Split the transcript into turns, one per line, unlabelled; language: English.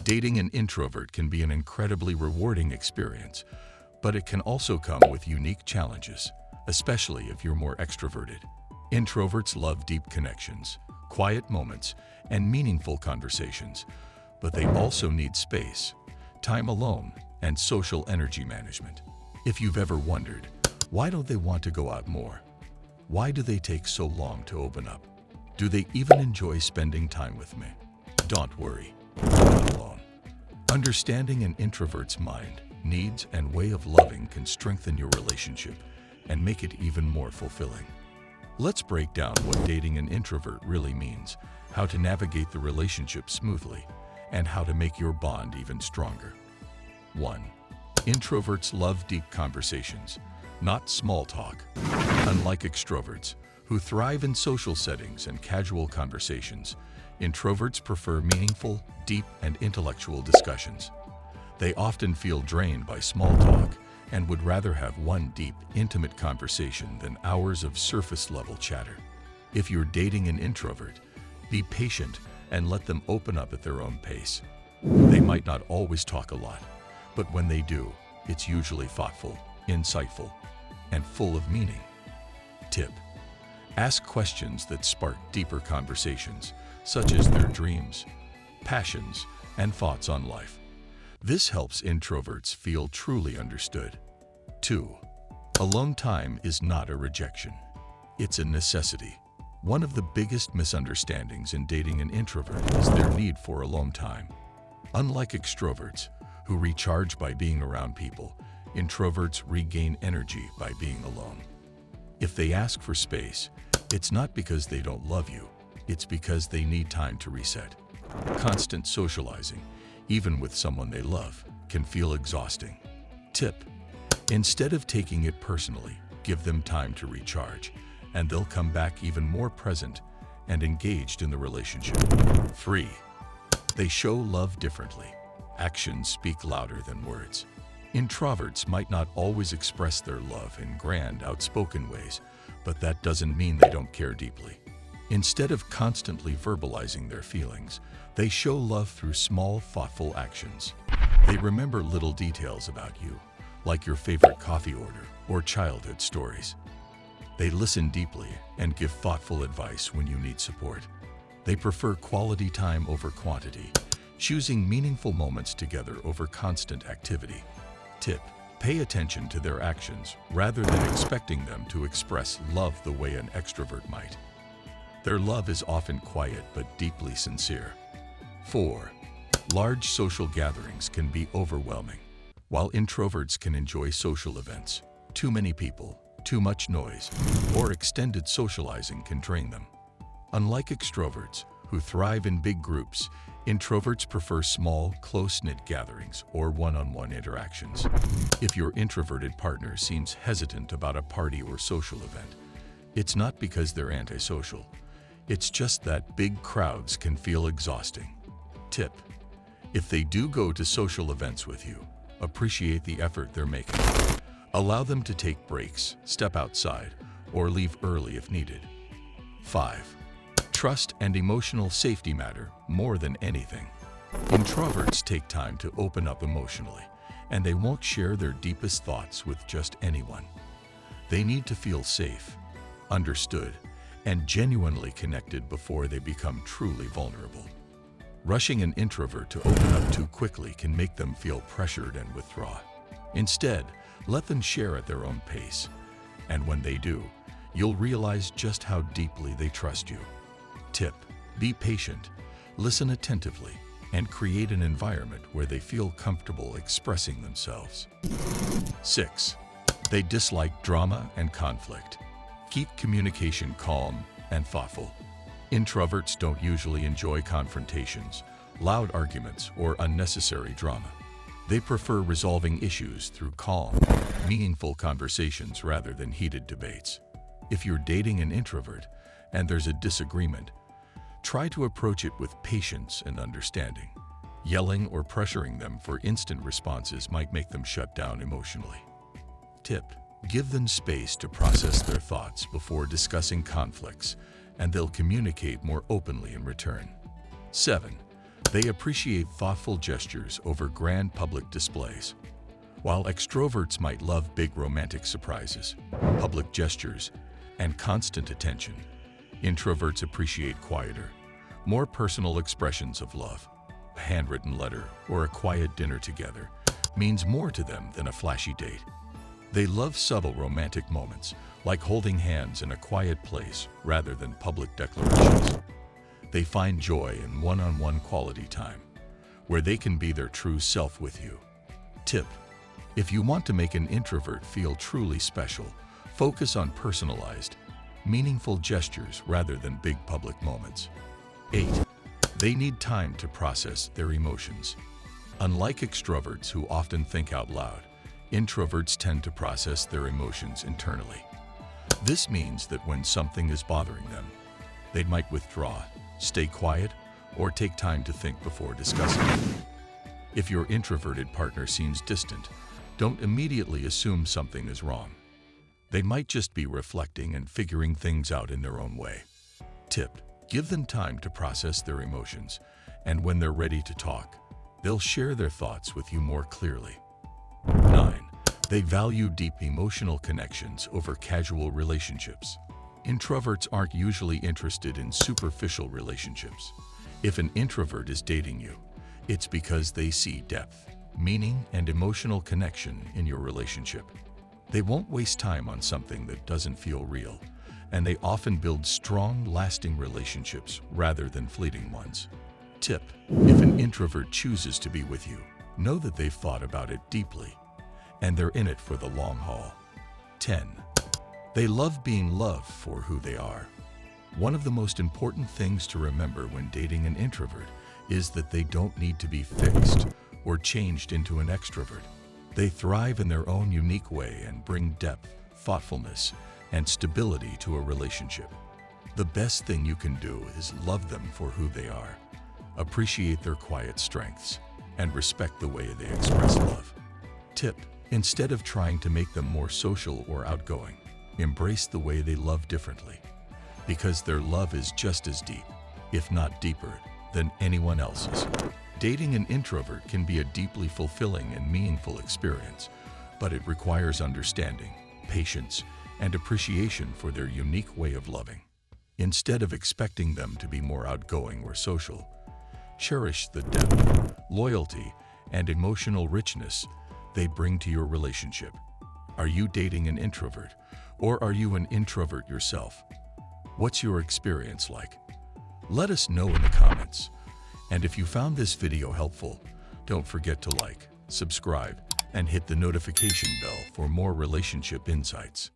Dating an introvert can be an incredibly rewarding experience, but it can also come with unique challenges, especially if you're more extroverted. Introverts love deep connections, quiet moments, and meaningful conversations, but they also need space, time alone, and social energy management. If you've ever wondered, why don't they want to go out more? Why do they take so long to open up? Do they even enjoy spending time with me? Don't worry, you're not alone. Understanding an introvert's mind, needs, and way of loving can strengthen your relationship and make it even more fulfilling. Let's break down what dating an introvert really means, how to navigate the relationship smoothly, and how to make your bond even stronger. 1. Introverts love deep conversations, not small talk. Unlike extroverts, who thrive in social settings and casual conversations, introverts prefer meaningful, deep, and intellectual discussions. They often feel drained by small talk and would rather have one deep, intimate conversation than hours of surface-level chatter. If you're dating an introvert, be patient and let them open up at their own pace. They might not always talk a lot, but when they do, it's usually thoughtful, insightful, and full of meaning. Tip: ask questions that spark deeper conversations, such as their dreams, passions, and thoughts on life. This helps introverts feel truly understood. 2. Alone time is not a rejection. It's a necessity. One of the biggest misunderstandings in dating an introvert is their need for alone time. Unlike extroverts, who recharge by being around people, introverts regain energy by being alone. If they ask for space, it's not because they don't love you, it's because they need time to reset. Constant socializing, even with someone they love, can feel exhausting. Tip: instead of taking it personally, give them time to recharge, and they'll come back even more present and engaged in the relationship. 3. They show love differently. Actions speak louder than words. Introverts might not always express their love in grand, outspoken ways, but that doesn't mean they don't care deeply. Instead of constantly verbalizing their feelings, they show love through small, thoughtful actions. They remember little details about you, like your favorite coffee order or childhood stories. They listen deeply and give thoughtful advice when you need support. They prefer quality time over quantity, choosing meaningful moments together over constant activity. Tip: pay attention to their actions rather than expecting them to express love the way an extrovert might. Their love is often quiet but deeply sincere. 4. Large social gatherings can be overwhelming. While introverts can enjoy social events, too many people, too much noise, or extended socializing can drain them. Unlike extroverts, who thrive in big groups, introverts prefer small, close-knit gatherings or one-on-one interactions. If your introverted partner seems hesitant about a party or social event, it's not because they're antisocial. It's just that big crowds can feel exhausting. Tip: if they do go to social events with you, appreciate the effort they're making. Allow them to take breaks, step outside, or leave early if needed. 5. Trust and emotional safety matter more than anything. Introverts take time to open up emotionally, and they won't share their deepest thoughts with just anyone. They need to feel safe, understood, and genuinely connected before they become truly vulnerable. Rushing an introvert to open up too quickly can make them feel pressured and withdraw. Instead, let them share at their own pace, and when they do, you'll realize just how deeply they trust you. Tip: be patient, listen attentively, and create an environment where they feel comfortable expressing themselves. 6. They dislike drama and conflict. Keep communication calm and thoughtful. Introverts don't usually enjoy confrontations, loud arguments, or unnecessary drama. They prefer resolving issues through calm, meaningful conversations rather than heated debates. If you're dating an introvert and there's a disagreement, try to approach it with patience and understanding. Yelling or pressuring them for instant responses might make them shut down emotionally. Tip: give them space to process their thoughts before discussing conflicts, and they'll communicate more openly in return. 7. They appreciate thoughtful gestures over grand public displays. While extroverts might love big romantic surprises, public gestures, and constant attention, introverts appreciate quieter, more personal expressions of love. A handwritten letter or a quiet dinner together means more to them than a flashy date. They love subtle romantic moments, like holding hands in a quiet place rather than public declarations. They find joy in one-on-one quality time, where they can be their true self with you. Tip: if you want to make an introvert feel truly special, focus on personalized, meaningful gestures rather than big public moments. 8. They need time to process their emotions. Unlike extroverts who often think out loud, introverts tend to process their emotions internally. This means that when something is bothering them, they might withdraw, stay quiet, or take time to think before discussing it. If your introverted partner seems distant, don't immediately assume something is wrong. They might just be reflecting and figuring things out in their own way. Tip: give them time to process their emotions, and when they're ready to talk, they'll share their thoughts with you more clearly. 9. They value deep emotional connections over casual relationships. Introverts aren't usually interested in superficial relationships. If an introvert is dating you, it's because they see depth, meaning, and emotional connection in your relationship. They won't waste time on something that doesn't feel real, and they often build strong, lasting relationships rather than fleeting ones. Tip: if an introvert chooses to be with you, know that they've thought about it deeply, and they're in it for the long haul. 10. They love being loved for who they are. One of the most important things to remember when dating an introvert is that they don't need to be fixed or changed into an extrovert. They thrive in their own unique way and bring depth, thoughtfulness, and stability to a relationship. The best thing you can do is love them for who they are, appreciate their quiet strengths, and respect the way they express love. Tip: instead of trying to make them more social or outgoing, embrace the way they love differently, because their love is just as deep, if not deeper, than anyone else's. Dating an introvert can be a deeply fulfilling and meaningful experience, but it requires understanding, patience, and appreciation for their unique way of loving. Instead of expecting them to be more outgoing or social, cherish the depth, loyalty, and emotional richness they bring to your relationship. Are you dating an introvert, or are you an introvert yourself? What's your experience like? Let us know in the comments. And if you found this video helpful, don't forget to like, subscribe, and hit the notification bell for more relationship insights.